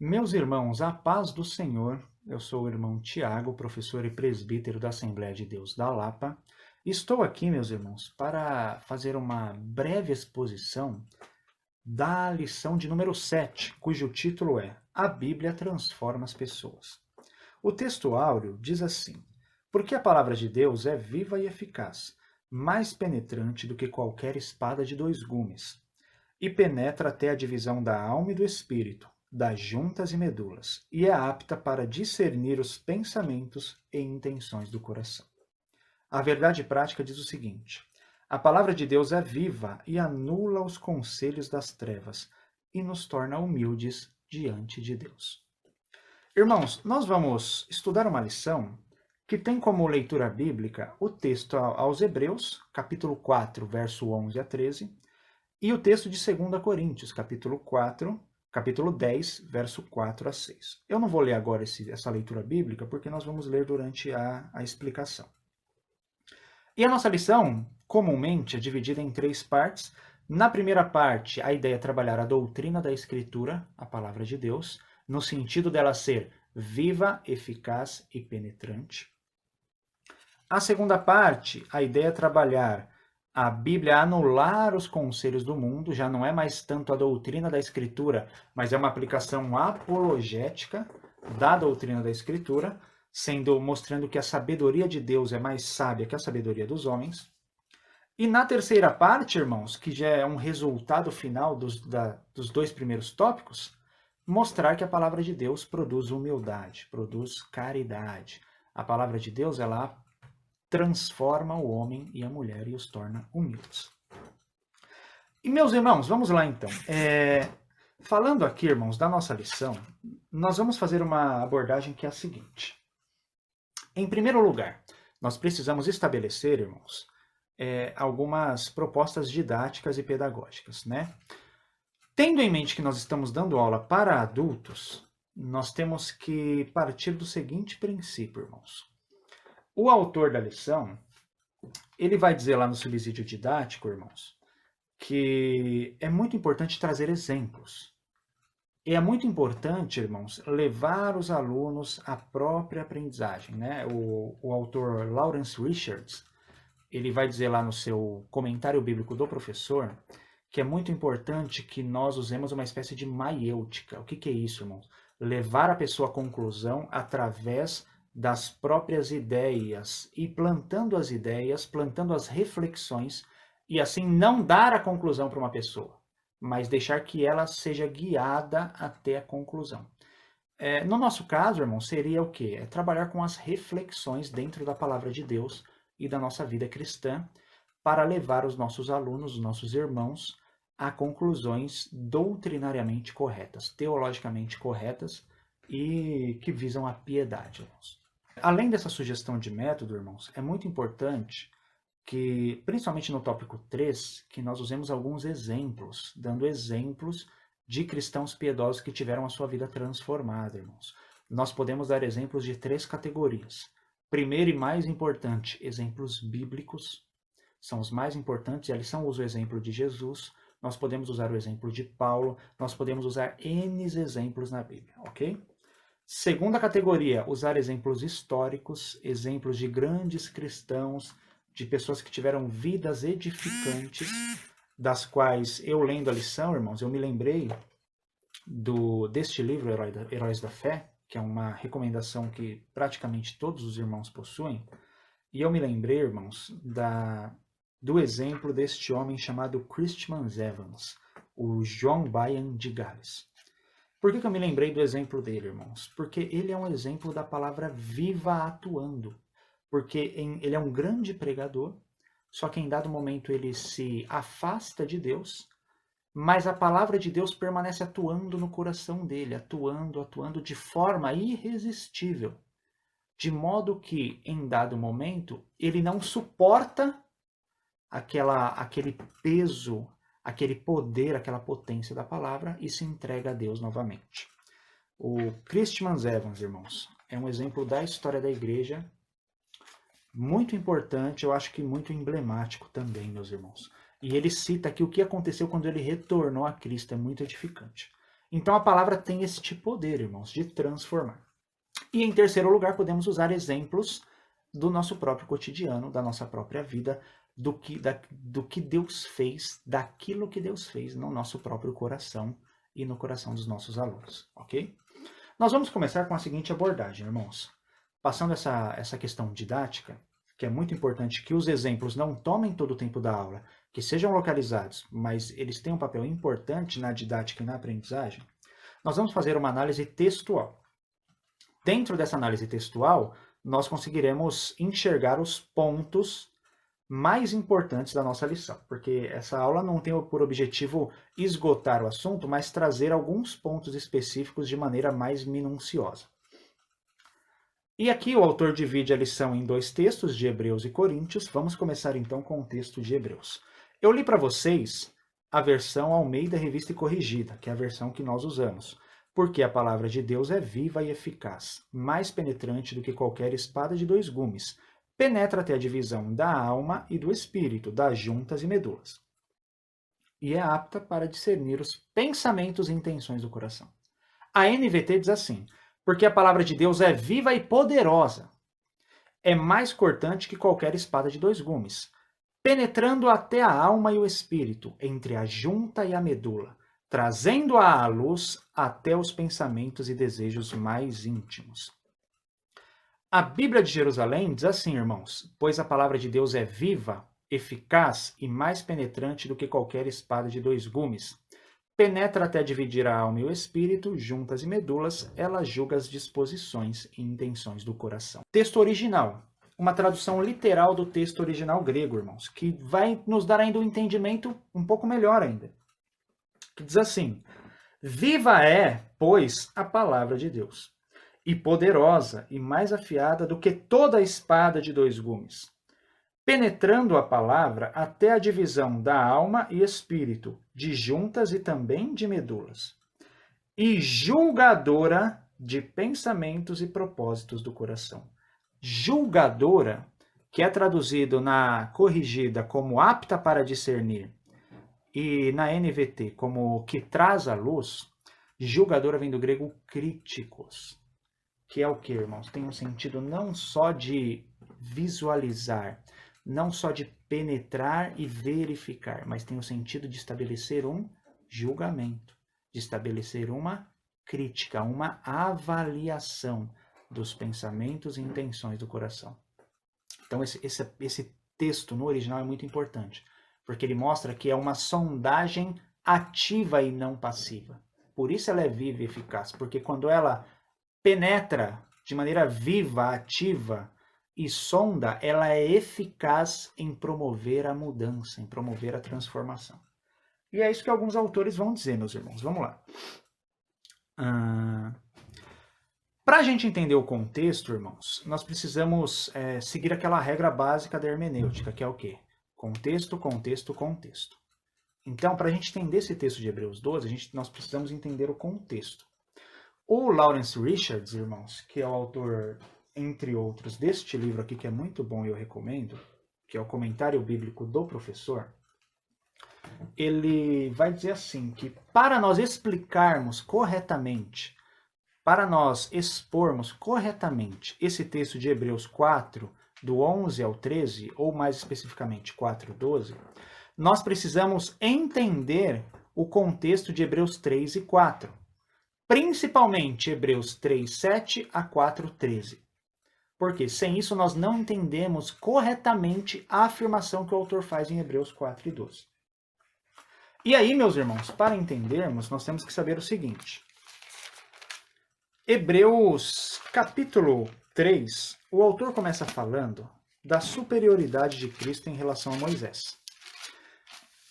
Meus irmãos, a paz do Senhor. Eu sou o irmão Tiago, professor e presbítero da Assembleia de Deus da Lapa. Estou aqui, meus irmãos, para fazer uma breve exposição da lição de número 7, cujo título é A Bíblia Transforma as Pessoas. O texto áureo diz assim: Porque a palavra de Deus é viva e eficaz, mais penetrante do que qualquer espada de dois gumes, e penetra até a divisão da alma e do espírito, das juntas e medulas, e é apta para discernir os pensamentos e intenções do coração. A verdade prática diz o seguinte: a palavra de Deus é viva e anula os conselhos das trevas e nos torna humildes diante de Deus. Irmãos, nós vamos estudar uma lição que tem como leitura bíblica o texto aos Hebreus, capítulo 4, verso 11 a 13, e o texto de 2 Coríntios, capítulo 10, verso 4 a 6. Eu não vou ler agora essa leitura bíblica, porque nós vamos ler durante a explicação. E a nossa lição, comumente, é dividida em três partes. Na primeira parte, a ideia é trabalhar a doutrina da Escritura, a palavra de Deus, no sentido dela ser viva, eficaz e penetrante. A segunda parte, a ideia é trabalhar a Bíblia anular os conselhos do mundo, já não é mais tanto a doutrina da Escritura, mas é uma aplicação apologética da doutrina da Escritura, mostrando que a sabedoria de Deus é mais sábia que a sabedoria dos homens. E na terceira parte, irmãos, que já é um resultado final dos dois primeiros tópicos, mostrar que a palavra de Deus produz humildade, produz caridade. A palavra de Deus, ela transforma o homem e a mulher e os torna humildes. E, meus irmãos, vamos lá então. Falando aqui, irmãos, da nossa lição, nós vamos fazer uma abordagem que é a seguinte. Em primeiro lugar, nós precisamos estabelecer, irmãos, algumas propostas didáticas e pedagógicas, né? Tendo em mente que nós estamos dando aula para adultos, nós temos que partir do seguinte princípio, irmãos. O autor da lição, ele vai dizer lá no subsídio didático, irmãos, que é muito importante trazer exemplos. E é muito importante, irmãos, levar os alunos à própria aprendizagem, né? O autor Lawrence Richards, ele vai dizer lá no seu comentário bíblico do professor, que é muito importante que nós usemos uma espécie de maiêutica. O que é isso, irmãos? Levar a pessoa à conclusão através das próprias ideias e plantando as ideias, plantando as reflexões e assim não dar a conclusão para uma pessoa, mas deixar que ela seja guiada até a conclusão. No nosso caso, irmão, seria o quê? É trabalhar com as reflexões dentro da palavra de Deus e da nossa vida cristã para levar os nossos alunos, os nossos irmãos, a conclusões doutrinariamente corretas, teologicamente corretas e que visam a piedade, irmãos. Além dessa sugestão de método, irmãos, é muito importante que, principalmente no tópico 3, que nós usemos alguns exemplos, dando exemplos de cristãos piedosos que tiveram a sua vida transformada, irmãos. Nós podemos dar exemplos de três categorias. Primeiro e mais importante, exemplos bíblicos, são os mais importantes, e a lição usa o exemplo de Jesus, nós podemos usar o exemplo de Paulo, nós podemos usar N exemplos na Bíblia, ok? Segunda categoria, usar exemplos históricos, exemplos de grandes cristãos, de pessoas que tiveram vidas edificantes, das quais eu lendo a lição, irmãos, eu me lembrei deste livro, Heróis da Fé, que é uma recomendação que praticamente todos os irmãos possuem, e eu me lembrei, irmãos, do exemplo deste homem chamado Christmas Evans, o John Bunyan de Gales. Por que eu me lembrei do exemplo dele, irmãos? Porque ele é um exemplo da palavra viva atuando. Porque ele é um grande pregador, só que em dado momento ele se afasta de Deus, mas a palavra de Deus permanece atuando no coração dele, atuando de forma irresistível. De modo que, em dado momento, ele não suporta aquele peso, aquele poder, aquela potência da palavra e se entrega a Deus novamente. O Christmas Evans, irmãos, é um exemplo da história da igreja, muito importante, eu acho que muito emblemático também, meus irmãos. E ele cita aqui o que aconteceu quando ele retornou a Cristo, é muito edificante. Então a palavra tem este poder, irmãos, de transformar. E em terceiro lugar, podemos usar exemplos do nosso próprio cotidiano, da nossa própria vida, do que Deus fez, daquilo que Deus fez no nosso próprio coração e no coração dos nossos alunos, ok? Nós vamos começar com a seguinte abordagem, irmãos. Passando essa questão didática, que é muito importante que os exemplos não tomem todo o tempo da aula, que sejam localizados, mas eles têm um papel importante na didática e na aprendizagem, nós vamos fazer uma análise textual. Dentro dessa análise textual, nós conseguiremos enxergar os pontos mais importantes da nossa lição, porque essa aula não tem por objetivo esgotar o assunto, mas trazer alguns pontos específicos de maneira mais minuciosa. E aqui o autor divide a lição em dois textos, de Hebreus e Coríntios. Vamos começar então com o texto de Hebreus. Eu li para vocês a versão Almeida Revista e Corrigida, que é a versão que nós usamos, porque a palavra de Deus é viva e eficaz, mais penetrante do que qualquer espada de dois gumes, penetra até a divisão da alma e do espírito, das juntas e medulas, e é apta para discernir os pensamentos e intenções do coração. A NVT diz assim: porque a palavra de Deus é viva e poderosa, é mais cortante que qualquer espada de dois gumes, penetrando até a alma e o espírito, entre a junta e a medula, trazendo-a à luz até os pensamentos e desejos mais íntimos. A Bíblia de Jerusalém diz assim, irmãos: pois a palavra de Deus é viva, eficaz e mais penetrante do que qualquer espada de dois gumes. Penetra até dividir a alma e o espírito, juntas e medulas, ela julga as disposições e intenções do coração. Texto original. Uma tradução literal do texto original grego, irmãos, que vai nos dar ainda um entendimento um pouco melhor ainda. Que diz assim: viva é, pois, a palavra de Deus, e poderosa e mais afiada do que toda a espada de dois gumes, penetrando a palavra até a divisão da alma e espírito, de juntas e também de medulas, e julgadora de pensamentos e propósitos do coração. Julgadora, que é traduzido na corrigida como apta para discernir, e na NVT como que traz a luz, julgadora vem do grego críticos, que é o que, irmãos? Tem um sentido não só de visualizar, não só de penetrar e verificar, mas tem o sentido de estabelecer um julgamento, de estabelecer uma crítica, uma avaliação dos pensamentos e intenções do coração. Então esse texto no original é muito importante, porque ele mostra que é uma sondagem ativa e não passiva. Por isso ela é viva e eficaz, porque quando ela penetra de maneira viva, ativa e sonda, ela é eficaz em promover a mudança, em promover a transformação. E é isso que alguns autores vão dizer, meus irmãos. Vamos lá. Para a gente entender o contexto, irmãos, nós precisamos seguir aquela regra básica da hermenêutica, que é o quê? Contexto, contexto, contexto. Então, para a gente entender esse texto de Hebreus 12, nós precisamos entender o contexto. O Lawrence Richards, irmãos, que é o autor, entre outros, deste livro aqui, que é muito bom e eu recomendo, que é o Comentário Bíblico do Professor, ele vai dizer assim, que para nós explicarmos corretamente, para nós expormos corretamente esse texto de Hebreus 4, do 11 ao 13, ou mais especificamente 4, 12, nós precisamos entender o contexto de Hebreus 3 e 4. Principalmente Hebreus 3, 7 a 4, 13. Porque sem isso nós não entendemos corretamente a afirmação que o autor faz em Hebreus 4 e 12. E aí, meus irmãos, para entendermos, nós temos que saber o seguinte. Hebreus capítulo 3, o autor começa falando da superioridade de Cristo em relação a Moisés.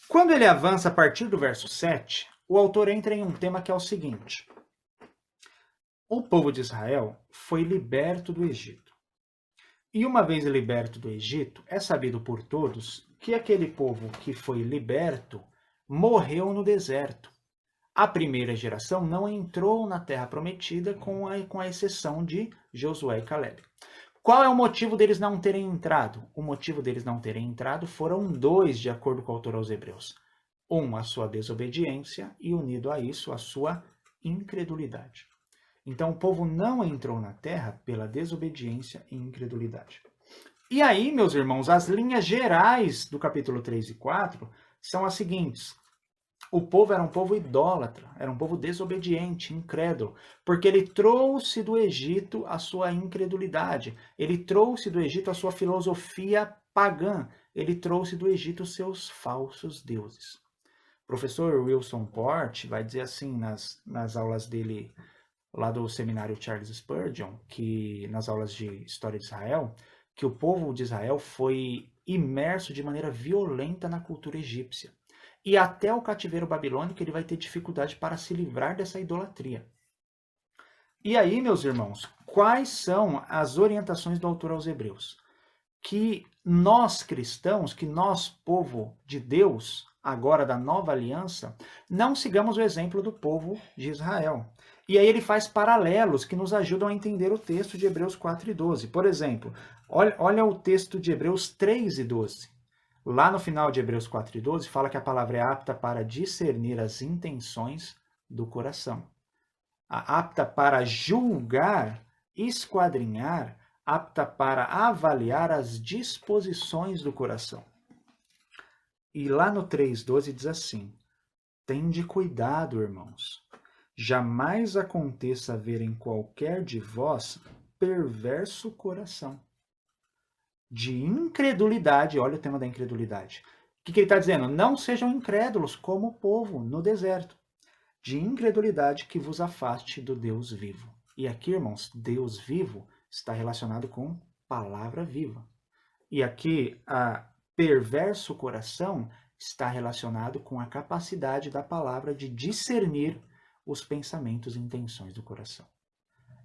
Quando ele avança a partir do verso 7, o autor entra em um tema que é o seguinte. O povo de Israel foi liberto do Egito. E uma vez liberto do Egito, é sabido por todos que aquele povo que foi liberto morreu no deserto. A primeira geração não entrou na terra prometida, com a exceção de Josué e Caleb. Qual é o motivo deles não terem entrado? O motivo deles não terem entrado foram dois, de acordo com o autor aos Hebreus. Um, a sua desobediência, e unido a isso, a sua incredulidade. Então o povo não entrou na terra pela desobediência e incredulidade. E aí, meus irmãos, as linhas gerais do capítulo 3 e 4 são as seguintes. O povo era um povo idólatra, era um povo desobediente, incrédulo, porque ele trouxe do Egito a sua incredulidade, ele trouxe do Egito a sua filosofia pagã, ele trouxe do Egito os seus falsos deuses. O professor Wilson Port vai dizer assim nas aulas dele lá do seminário Charles Spurgeon, que nas aulas de História de Israel, que o povo de Israel foi imerso de maneira violenta na cultura egípcia. E até o cativeiro babilônico ele vai ter dificuldade para se livrar dessa idolatria. E aí, meus irmãos, quais são as orientações do autor aos Hebreus? Que nós cristãos, que nós, povo de Deus, agora da nova aliança, não sigamos o exemplo do povo de Israel. E aí ele faz paralelos que nos ajudam a entender o texto de Hebreus 4 e 12. Por exemplo, olha o texto de Hebreus 3 e 12. Lá no final de Hebreus 4 e 12, fala que a palavra é apta para discernir as intenções do coração. Apta para julgar, esquadrinhar, apta para avaliar as disposições do coração. E lá no 3,12 diz assim: tende cuidado, irmãos, jamais aconteça haver em qualquer de vós perverso coração, de incredulidade. Olha o tema da incredulidade. O que ele está dizendo? Não sejam incrédulos como o povo no deserto, de incredulidade que vos afaste do Deus vivo. E aqui, irmãos, Deus vivo está relacionado com palavra viva. E aqui, a perverso coração está relacionado com a capacidade da palavra de discernir os pensamentos e intenções do coração.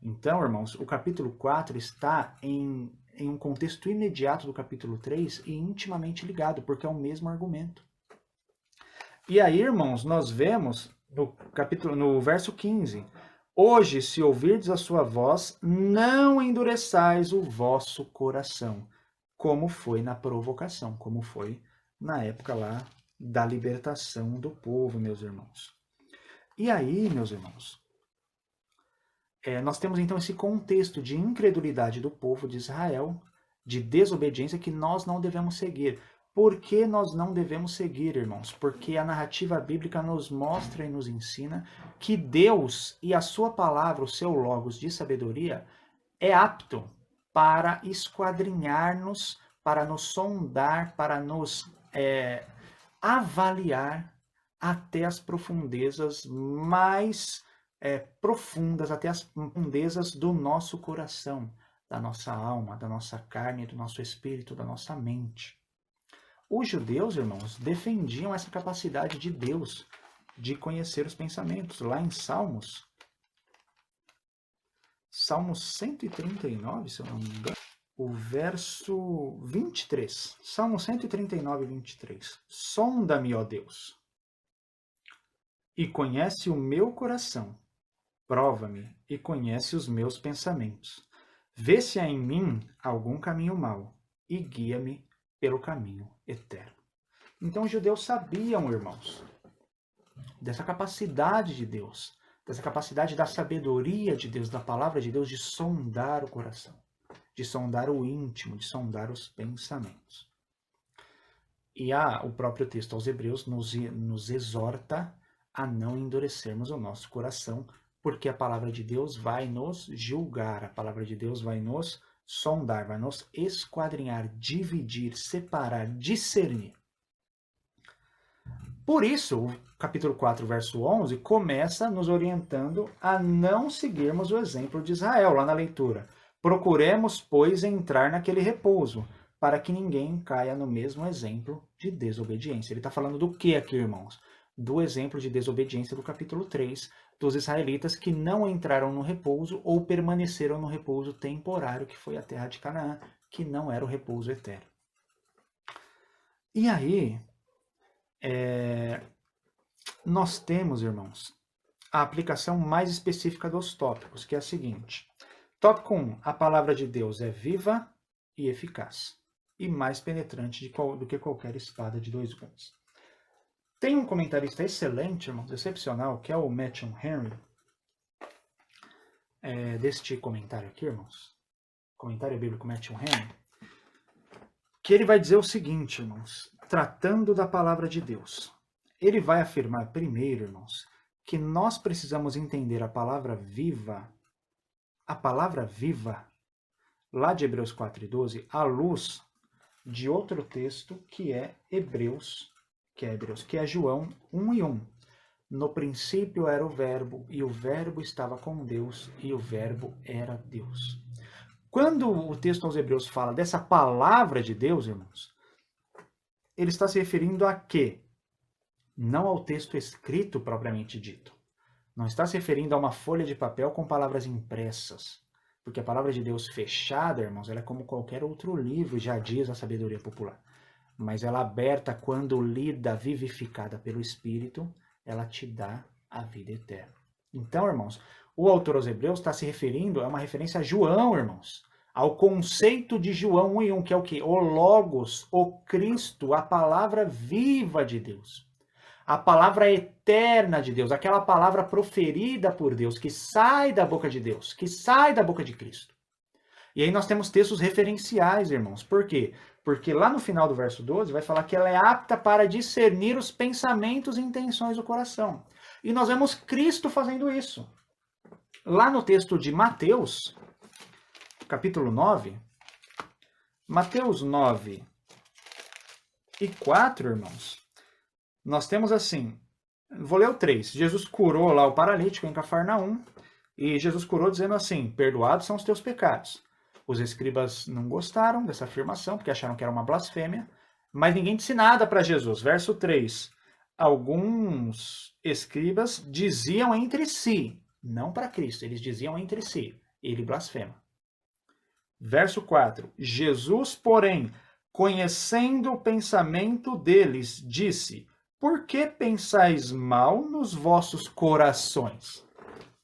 Então, irmãos, o capítulo 4 está em um contexto imediato do capítulo 3 e intimamente ligado, porque é o mesmo argumento. E aí, irmãos, nós vemos no verso 15: hoje, se ouvirdes a sua voz, não endureçais o vosso coração, como foi na provocação, como foi na época lá da libertação do povo, meus irmãos. E aí, meus irmãos, nós temos então esse contexto de incredulidade do povo de Israel, de desobediência que nós não devemos seguir. Por que nós não devemos seguir, irmãos? Porque a narrativa bíblica nos mostra e nos ensina que Deus e a sua palavra, o seu logos de sabedoria, é apto para esquadrinhar-nos, para nos sondar, para nos avaliar até as profundezas mais profundas, até as profundezas do nosso coração, da nossa alma, da nossa carne, do nosso espírito, da nossa mente. Os judeus, irmãos, defendiam essa capacidade de Deus de conhecer os pensamentos. Lá em Salmos 139, se eu não me engano, o verso 23. Salmo 139, 23. Sonda-me, ó Deus, e conhece o meu coração. Prova-me e conhece os meus pensamentos. Vê se há em mim algum caminho mau e guia-me pelo caminho eterno. Então os judeus sabiam, irmãos, dessa capacidade de Deus, dessa capacidade da sabedoria de Deus, da palavra de Deus, de sondar o coração, de sondar o íntimo, de sondar os pensamentos. E o próprio texto aos Hebreus nos exorta a não endurecermos o nosso coração, porque a palavra de Deus vai nos julgar, a palavra de Deus vai nos sondar, vai nos esquadrinhar, dividir, separar, discernir. Por isso, o capítulo 4, verso 11, começa nos orientando a não seguirmos o exemplo de Israel, lá na leitura. Procuremos, pois, entrar naquele repouso, para que ninguém caia no mesmo exemplo de desobediência. Ele está falando do que aqui, irmãos? Do exemplo de desobediência do capítulo 3, dos israelitas que não entraram no repouso ou permaneceram no repouso temporário, que foi a terra de Canaã, que não era o repouso eterno. E aí, nós temos, irmãos, a aplicação mais específica dos tópicos, que é a seguinte. Tópico 1. A palavra de Deus é viva e eficaz, e mais penetrante do que qualquer espada de dois gumes. Tem um comentarista excelente, irmãos, excepcional, que é o Matthew Henry. deste comentário aqui, irmãos, comentário bíblico Matthew Henry, que ele vai dizer o seguinte, irmãos, tratando da palavra de Deus. Ele vai afirmar primeiro, irmãos, que nós precisamos entender a palavra viva, lá de Hebreus 4:12, à luz de outro texto que é João 1:1. No princípio era o Verbo, e o Verbo estava com Deus, e o Verbo era Deus. Quando o texto aos Hebreus fala dessa palavra de Deus, irmãos, ele está se referindo a quê? Não ao texto escrito propriamente dito. Não está se referindo a uma folha de papel com palavras impressas. Porque a palavra de Deus fechada, irmãos, ela é como qualquer outro livro, já diz a sabedoria popular. Mas ela aberta, quando lida, vivificada pelo Espírito, ela te dá a vida eterna. Então, irmãos, o autor aos Hebreus está se referindo, é uma referência a João, irmãos, ao conceito de João 1:1, que é o quê? O Logos, o Cristo, a palavra viva de Deus. A palavra eterna de Deus, aquela palavra proferida por Deus, que sai da boca de Deus, que sai da boca de Cristo. E aí nós temos textos referenciais, irmãos. Por quê? Porque lá no final do verso 12 vai falar que ela é apta para discernir os pensamentos e intenções do coração. E nós vemos Cristo fazendo isso. Lá no texto de Mateus, capítulo 9, Mateus 9:4, irmãos, nós temos assim, vou ler o 3. Jesus curou lá o paralítico em Cafarnaum, e Jesus curou dizendo assim, perdoados são os teus pecados. Os escribas não gostaram dessa afirmação, porque acharam que era uma blasfêmia, mas ninguém disse nada para Jesus. Verso 3. Alguns escribas diziam entre si, não para Cristo, eles diziam entre si, ele blasfema. Verso 4. Jesus, porém, conhecendo o pensamento deles, disse: por que pensais mal nos vossos corações?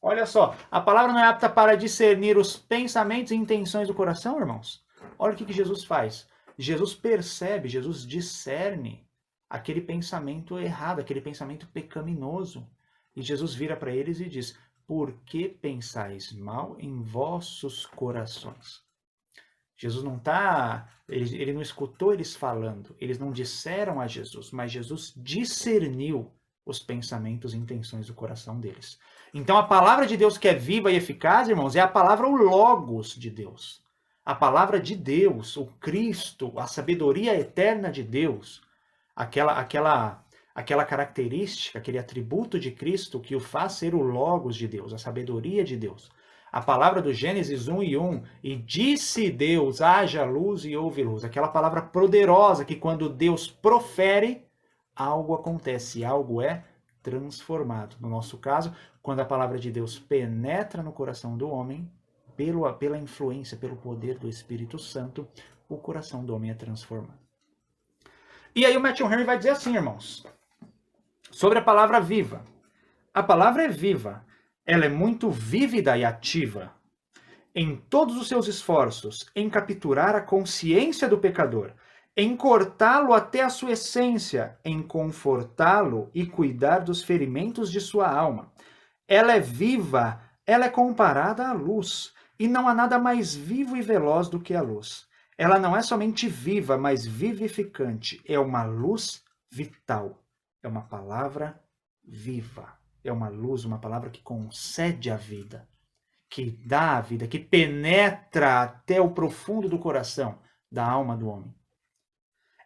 Olha só, a palavra não é apta para discernir os pensamentos e intenções do coração, irmãos? Olha o que Jesus faz. Jesus percebe, Jesus discerne aquele pensamento errado, aquele pensamento pecaminoso. E Jesus vira para eles e diz: por que pensais mal em vossos corações? Jesus não está, ele não escutou eles falando, eles não disseram a Jesus, mas Jesus discerniu os pensamentos e intenções do coração deles. Então a palavra de Deus que é viva e eficaz, irmãos, é a palavra, o Logos de Deus. A palavra de Deus, o Cristo, a sabedoria eterna de Deus, aquela característica, aquele atributo de Cristo que o faz ser o Logos de Deus, a sabedoria de Deus. A palavra do Gênesis 1:1, e disse Deus, haja luz e houve luz. Aquela palavra poderosa que quando Deus profere, algo acontece, algo é transformado. No nosso caso, quando a palavra de Deus penetra no coração do homem, pela influência, pelo poder do Espírito Santo, o coração do homem é transformado. E aí o Matthew Henry vai dizer assim, irmãos, sobre a palavra viva. A palavra é viva. Ela é muito vívida e ativa. Em todos os seus esforços em capturar a consciência do pecador, em cortá-lo até a sua essência, em confortá-lo e cuidar dos ferimentos de sua alma. Ela é viva, ela é comparada à luz, e não há nada mais vivo e veloz do que a luz. Ela não é somente viva, mas vivificante. É uma luz vital. É uma palavra viva. É uma luz, uma palavra que concede a vida, que dá a vida, que penetra até o profundo do coração, da alma do homem.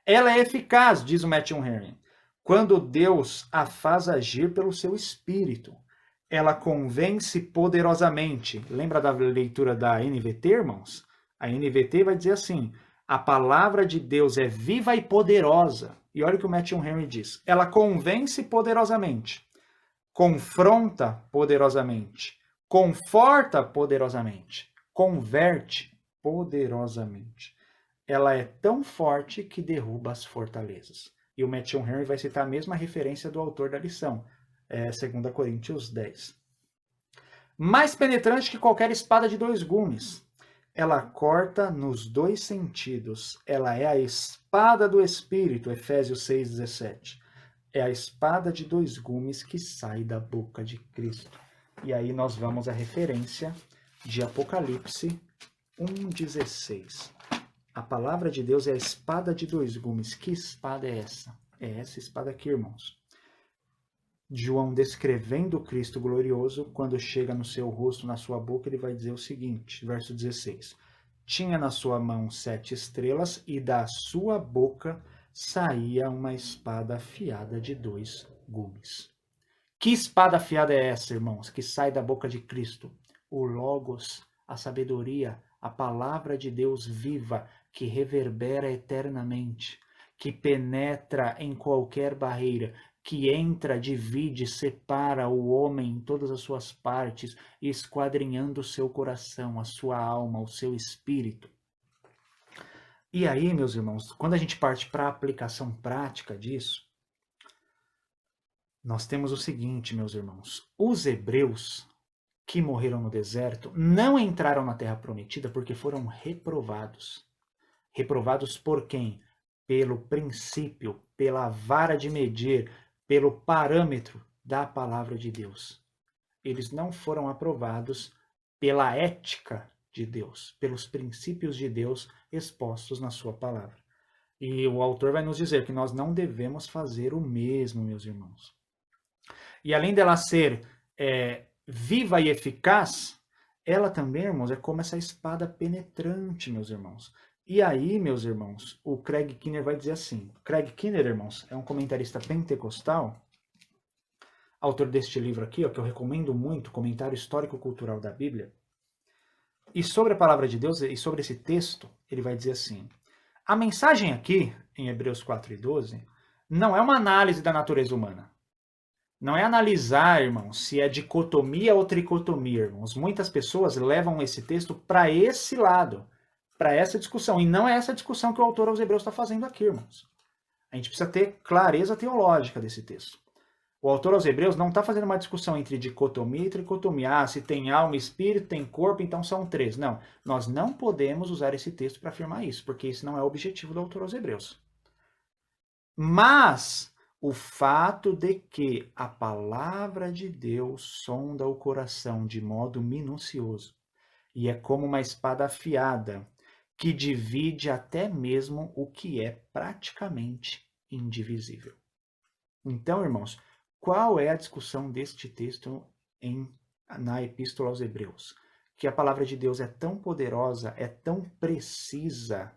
Ela é eficaz, diz o Matthew Henry, quando Deus a faz agir pelo seu Espírito. Ela convence poderosamente. Lembra da leitura da NVT, irmãos? A NVT vai dizer assim, a palavra de Deus é viva e poderosa. E olha o que o Matthew Henry diz. Ela convence poderosamente, confronta poderosamente, conforta poderosamente, converte poderosamente. Ela é tão forte que derruba as fortalezas. E o Matthew Henry vai citar a mesma referência do autor da lição, 2 Coríntios 10. Mais penetrante que qualquer espada de 2 gumes. Ela corta nos 2 sentidos. Ela é a espada do Espírito, Efésios 6:17. É a espada de 2 gumes que sai da boca de Cristo. E aí nós vamos à referência de Apocalipse 1,16. A palavra de Deus é a espada de dois gumes. Que espada é essa? É essa espada aqui, irmãos. João descrevendo o Cristo glorioso, quando chega no seu rosto, na sua boca, ele vai dizer o seguinte, verso 16. Tinha na sua mão 7 estrelas e da sua boca saía uma espada afiada de 2 gumes. Que espada afiada é essa, irmãos, que sai da boca de Cristo? O Logos, a sabedoria, a palavra de Deus viva, que reverbera eternamente, que penetra em qualquer barreira, que entra, divide, separa o homem em todas as suas partes, esquadrinhando o seu coração, a sua alma, o seu espírito. E aí, meus irmãos, quando a gente parte para a aplicação prática disso, nós temos o seguinte, meus irmãos. Os hebreus que morreram no deserto não entraram na terra prometida porque foram reprovados. Reprovados por quem? Pelo princípio, pela vara de medir, pelo parâmetro da palavra de Deus. Eles não foram aprovados pela ética de Deus, pelos princípios de Deus expostos na sua palavra. E o autor vai nos dizer que nós não devemos fazer o mesmo, meus irmãos. E além dela ser viva e eficaz, ela também, irmãos, é como essa espada penetrante, meus irmãos. E aí, meus irmãos, o Craig Keener vai dizer assim. Craig Keener, irmãos, é um comentarista pentecostal, autor deste livro aqui, ó, que eu recomendo muito, Comentário Histórico-Cultural da Bíblia. E sobre a palavra de Deus, e sobre esse texto, ele vai dizer assim, a mensagem aqui, em Hebreus 4:12, não é uma análise da natureza humana. Não é analisar, irmãos, se é dicotomia ou tricotomia, irmãos. Muitas pessoas levam esse texto para esse lado, para essa discussão. E não é essa discussão que o autor aos Hebreus está fazendo aqui, irmãos. A gente precisa ter clareza teológica desse texto. O autor aos Hebreus não está fazendo uma discussão entre dicotomia e tricotomia. Ah, se tem alma e espírito, tem corpo, então são 3. Não, nós não podemos usar esse texto para afirmar isso, porque esse não é o objetivo do autor aos Hebreus. Mas o fato de que a palavra de Deus sonda o coração de modo minucioso e é como uma espada afiada que divide até mesmo o que é praticamente indivisível. Então, irmãos, qual é a discussão deste texto na Epístola aos Hebreus? Que a palavra de Deus é tão poderosa, é tão precisa,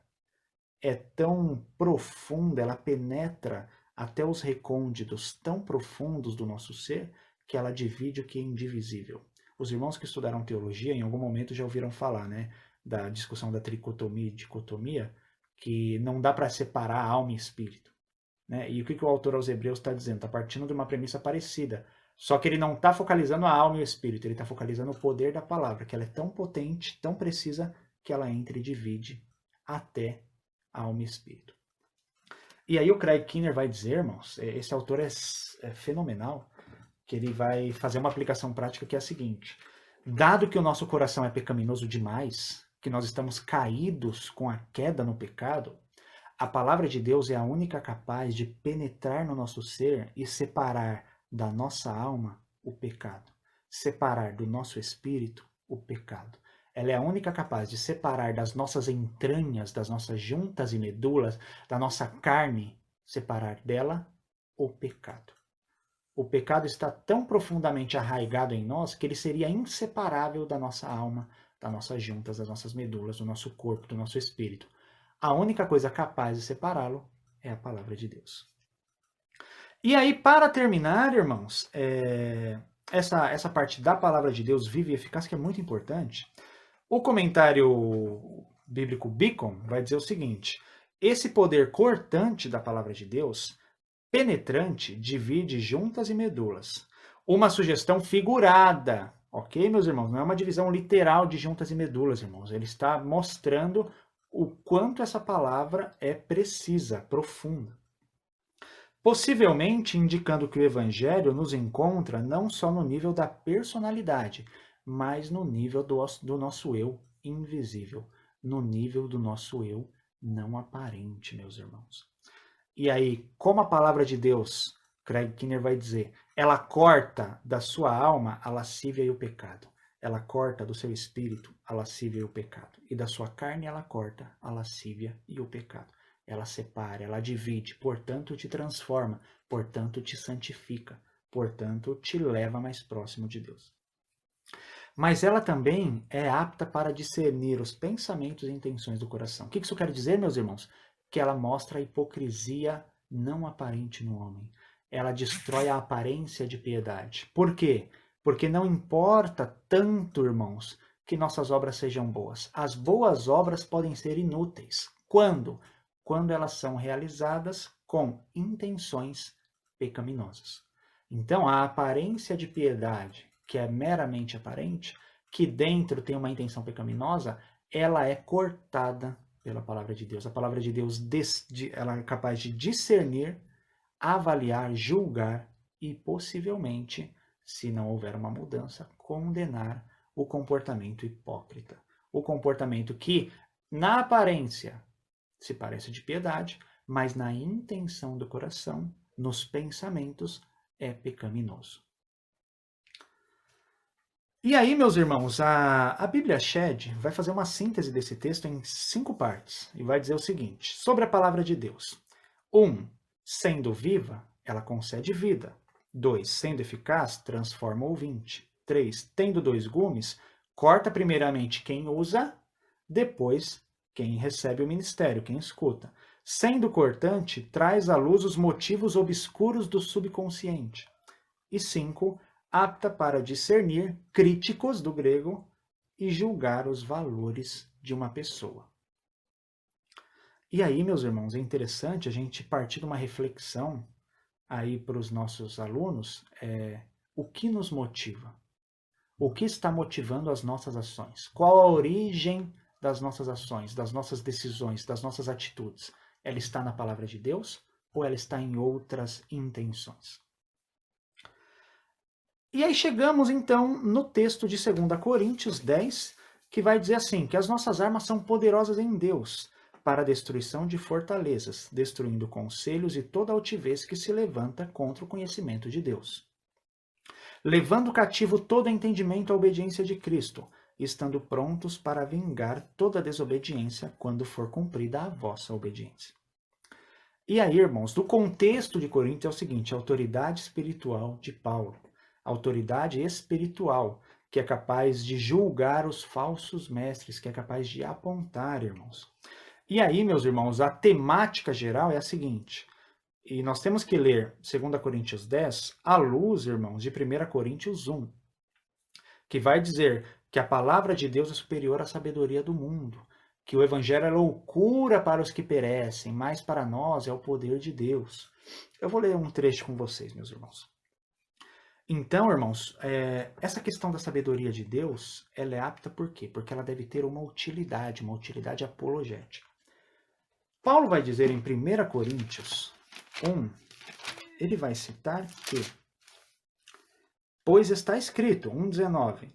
é tão profunda, ela penetra até os recônditos tão profundos do nosso ser, que ela divide o que é indivisível. Os irmãos que estudaram teologia, em algum momento já ouviram falar, né, da discussão da tricotomia e dicotomia, que não dá para separar alma e espírito. Né? E o que o autor aos Hebreus está dizendo? Está partindo de uma premissa parecida. Só que ele não está focalizando a alma e o espírito, ele está focalizando o poder da palavra, que ela é tão potente, tão precisa, que ela entra e divide até alma e espírito. E aí o Craig Keener vai dizer, irmãos, esse autor é fenomenal, que ele vai fazer uma aplicação prática que é a seguinte. Dado que o nosso coração é pecaminoso demais, que nós estamos caídos com a queda no pecado, a palavra de Deus é a única capaz de penetrar no nosso ser e separar da nossa alma o pecado, separar do nosso espírito o pecado. Ela é a única capaz de separar das nossas entranhas, das nossas juntas e medulas, da nossa carne, separar dela o pecado. O pecado está tão profundamente arraigado em nós que ele seria inseparável da nossa alma, das nossas juntas, das nossas medulas, do nosso corpo, do nosso espírito. A única coisa capaz de separá-lo é a palavra de Deus. E aí, para terminar, irmãos, essa parte da palavra de Deus viva e eficaz, que é muito importante, o comentário bíblico Beacon vai dizer o seguinte, esse poder cortante da palavra de Deus, penetrante, divide juntas e medulas. Uma sugestão figurada, ok, meus irmãos? Não é uma divisão literal de juntas e medulas, irmãos. Ele está mostrando o quanto essa palavra é precisa, profunda. Possivelmente indicando que o Evangelho nos encontra não só no nível da personalidade, mas no nível do nosso eu invisível, no nível do nosso eu não aparente, meus irmãos. E aí, como a palavra de Deus, Craig Keener vai dizer, ela corta da sua alma a lascívia e o pecado. ela corta do seu espírito a lascívia e o pecado, e da sua carne ela corta a lascívia e o pecado. Ela separa, ela divide, portanto te transforma, portanto te santifica, portanto te leva mais próximo de Deus. Mas ela também é apta para discernir os pensamentos e intenções do coração. O que isso quer dizer, meus irmãos? Que ela mostra a hipocrisia não aparente no homem. Ela destrói a aparência de piedade. Por quê? Porque não importa tanto, irmãos, que nossas obras sejam boas. As boas obras podem ser inúteis. Quando? Quando elas são realizadas com intenções pecaminosas. Então, a aparência de piedade, que é meramente aparente, que dentro tem uma intenção pecaminosa, ela é cortada pela palavra de Deus. A palavra de Deus ela é capaz de discernir, avaliar, julgar e possivelmente, se não houver uma mudança, condenar o comportamento hipócrita. O comportamento que, na aparência, se parece de piedade, mas na intenção do coração, nos pensamentos, é pecaminoso. E aí, meus irmãos, a Bíblia Shed vai fazer uma síntese desse texto em 5 partes e vai dizer o seguinte, sobre a palavra de Deus. 1. Sendo viva, ela concede vida. 2. Sendo eficaz, transforma o ouvinte. 3. Tendo 2 gumes, corta primeiramente quem usa, depois quem recebe o ministério, quem escuta. Sendo cortante, traz à luz os motivos obscuros do subconsciente. E 5. Apta para discernir, críticos do grego, e julgar os valores de uma pessoa. E aí, meus irmãos, é interessante a gente partir de uma reflexão aí para os nossos alunos, o que nos motiva? O que está motivando as nossas ações? Qual a origem das nossas ações, das nossas decisões, das nossas atitudes? Ela está na palavra de Deus ou ela está em outras intenções? E aí chegamos então no texto de 2 Coríntios 10, que vai dizer assim, que as nossas armas são poderosas em Deus para a destruição de fortalezas, destruindo conselhos e toda altivez que se levanta contra o conhecimento de Deus. Levando cativo todo entendimento à obediência de Cristo, estando prontos para vingar toda desobediência quando for cumprida a vossa obediência. E aí, irmãos, do contexto de Corinto é o seguinte, a autoridade espiritual de Paulo. Autoridade espiritual, que é capaz de julgar os falsos mestres, que é capaz de apontar, irmãos. E aí, meus irmãos, a temática geral é a seguinte, e nós temos que ler 2 Coríntios 10 à luz, irmãos, de 1 Coríntios 1, que vai dizer que a palavra de Deus é superior à sabedoria do mundo, que o evangelho é loucura para os que perecem, mas para nós é o poder de Deus. Eu vou ler um trecho com vocês, meus irmãos. Então, irmãos, essa questão da sabedoria de Deus, ela é apta por quê? Porque ela deve ter uma utilidade apologética. Paulo vai dizer em 1 Coríntios 1, ele vai citar que, pois está escrito, 1,19,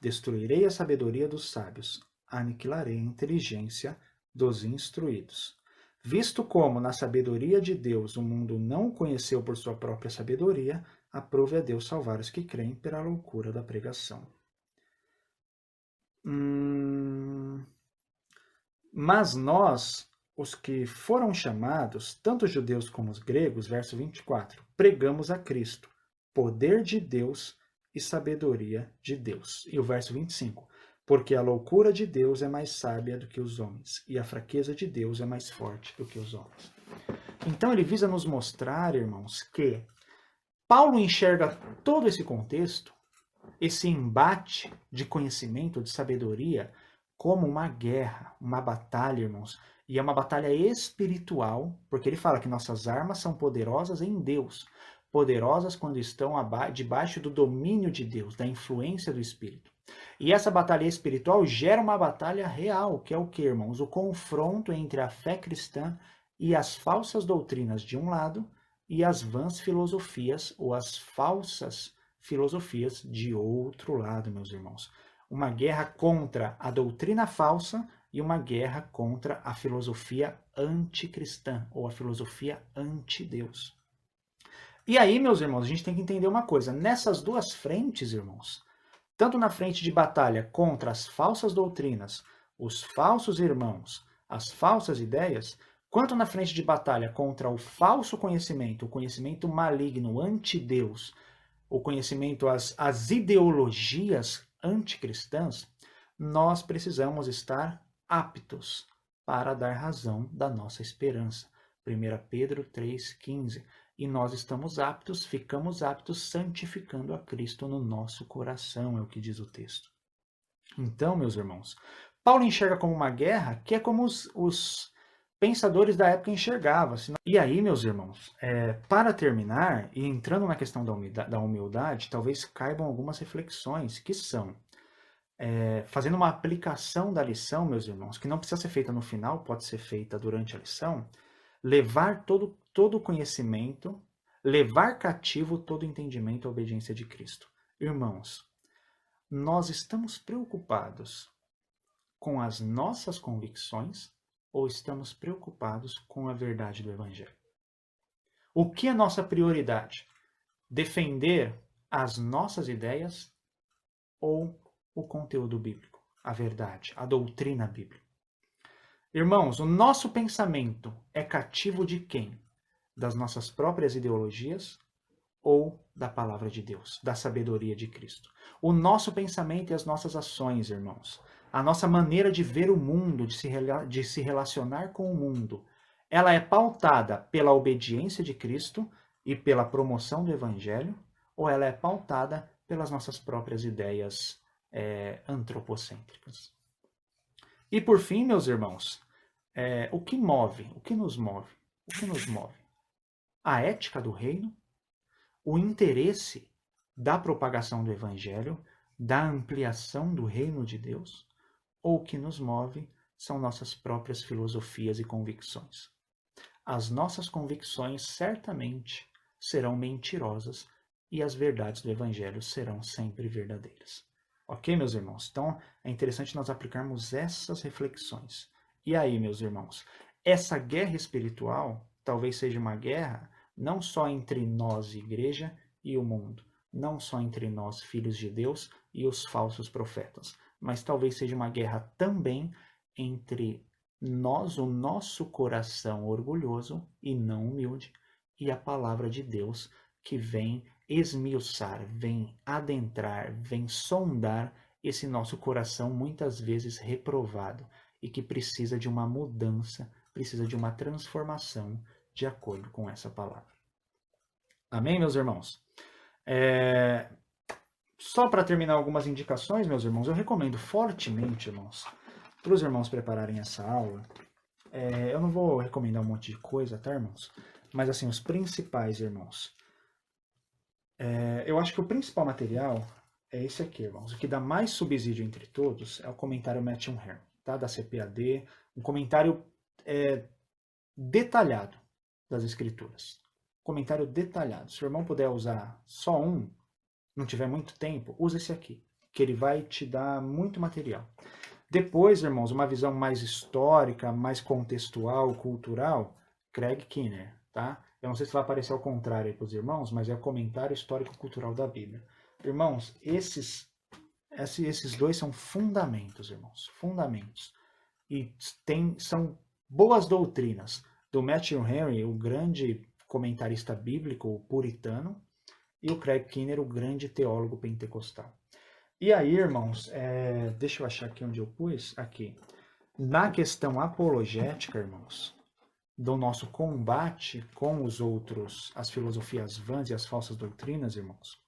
destruirei a sabedoria dos sábios, aniquilarei a inteligência dos instruídos. Visto como, na sabedoria de Deus, o mundo não o conheceu por sua própria sabedoria, aprove a Deus salvar os que creem pela loucura da pregação. Mas nós, os que foram chamados, tanto os judeus como os gregos, verso 24, pregamos a Cristo, poder de Deus e sabedoria de Deus. E o verso 25, porque a loucura de Deus é mais sábia do que os homens, e a fraqueza de Deus é mais forte do que os homens. Então ele visa nos mostrar, irmãos, que Paulo enxerga todo esse contexto, esse embate de conhecimento, de sabedoria, como uma guerra, uma batalha, irmãos. E é uma batalha espiritual, porque ele fala que nossas armas são poderosas em Deus. Poderosas quando estão debaixo do domínio de Deus, da influência do Espírito. E essa batalha espiritual gera uma batalha real, que é o que, irmãos? O confronto entre a fé cristã e as falsas doutrinas de um lado, e as vãs filosofias ou as falsas filosofias de outro lado, meus irmãos. Uma guerra contra a doutrina falsa e uma guerra contra a filosofia anticristã ou a filosofia anti-Deus. E aí, meus irmãos, a gente tem que entender uma coisa. Nessas duas frentes, irmãos, tanto na frente de batalha contra as falsas doutrinas, os falsos irmãos, as falsas ideias, quanto na frente de batalha contra o falso conhecimento, o conhecimento maligno, anti-Deus, o conhecimento, as ideologias anticristãs, nós precisamos estar aptos para dar razão da nossa esperança. 1 Pedro 3,15. E nós estamos aptos, ficamos aptos, santificando a Cristo no nosso coração, é o que diz o texto. Então, meus irmãos, Paulo enxerga como uma guerra que é como os pensadores da época enxergavam. E aí, meus irmãos, para terminar, e entrando na questão da humildade, talvez caibam algumas reflexões, que são, fazendo uma aplicação da lição, meus irmãos, que não precisa ser feita no final, pode ser feita durante a lição, levar todo o conhecimento, levar cativo todo o entendimento à obediência de Cristo. Irmãos, nós estamos preocupados com as nossas convicções ou estamos preocupados com a verdade do Evangelho? O que é nossa prioridade? Defender as nossas ideias ou o conteúdo bíblico, a verdade, a doutrina bíblica? Irmãos, o nosso pensamento é cativo de quem? Das nossas próprias ideologias ou da palavra de Deus, da sabedoria de Cristo? O nosso pensamento e as nossas ações, irmãos, a nossa maneira de ver o mundo, de se relacionar com o mundo, ela é pautada pela obediência de Cristo e pela promoção do Evangelho, ou ela é pautada pelas nossas próprias ideias antropocêntricas? E por fim, meus irmãos, o que nos move? O que nos move? A ética do reino, o interesse da propagação do Evangelho, da ampliação do reino de Deus, ou o que nos move são nossas próprias filosofias e convicções. As nossas convicções certamente serão mentirosas e as verdades do Evangelho serão sempre verdadeiras. Ok, meus irmãos? Então, é interessante nós aplicarmos essas reflexões. E aí, meus irmãos, essa guerra espiritual talvez seja uma guerra não só entre nós, igreja, e o mundo, não só entre nós, filhos de Deus, e os falsos profetas, mas talvez seja uma guerra também entre nós, o nosso coração orgulhoso e não humilde, e a palavra de Deus que vem esmiuçar, vem adentrar, vem sondar esse nosso coração muitas vezes reprovado e que precisa de uma mudança, precisa de uma transformação de acordo com essa palavra. Amém, meus irmãos? Só para terminar algumas indicações, meus irmãos, eu recomendo fortemente, irmãos, para os irmãos prepararem essa aula. Eu não vou recomendar um monte de coisa, tá, irmãos? Mas, assim, os principais, irmãos. Eu acho que o principal material é esse aqui, irmãos. O que dá mais subsídio entre todos é o comentário Matthew Henry, tá? Da CPAD. Um comentário detalhado das Escrituras. Comentário detalhado. Se o irmão puder usar só um, não tiver muito tempo, usa esse aqui, que ele vai te dar muito material. Depois, irmãos, uma visão mais histórica, mais contextual, cultural, Craig Keener, tá? Eu não sei se vai aparecer ao contrário aí para os irmãos, mas é o comentário histórico-cultural da Bíblia. Irmãos, esses dois são fundamentos, irmãos, fundamentos. E são boas doutrinas do Matthew Henry, o grande comentarista bíblico puritano, e o Craig Keener, o grande teólogo pentecostal. E aí, irmãos, deixa eu achar aqui onde eu pus, aqui. Na questão apologética, irmãos, do nosso combate com os outros, as filosofias vãs e as falsas doutrinas, irmãos,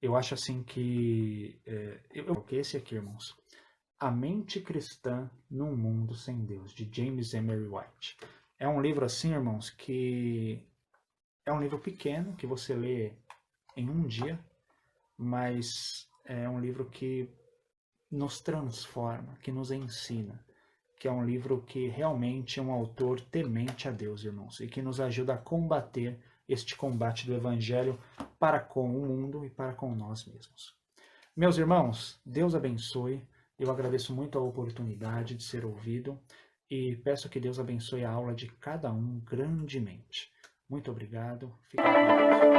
eu acho assim que... esse aqui, irmãos. A Mente Cristã num Mundo Sem Deus, de James Emery White. É um livro assim, irmãos, que é um livro pequeno, que você lê em um dia, mas é um livro que nos transforma, que nos ensina, que é um livro que realmente é um autor temente a Deus, irmãos, e que nos ajuda a combater este combate do Evangelho para com o mundo e para com nós mesmos. Meus irmãos, Deus abençoe. Eu agradeço muito a oportunidade de ser ouvido e peço que Deus abençoe a aula de cada um grandemente. Muito obrigado. Fiquem com Deus.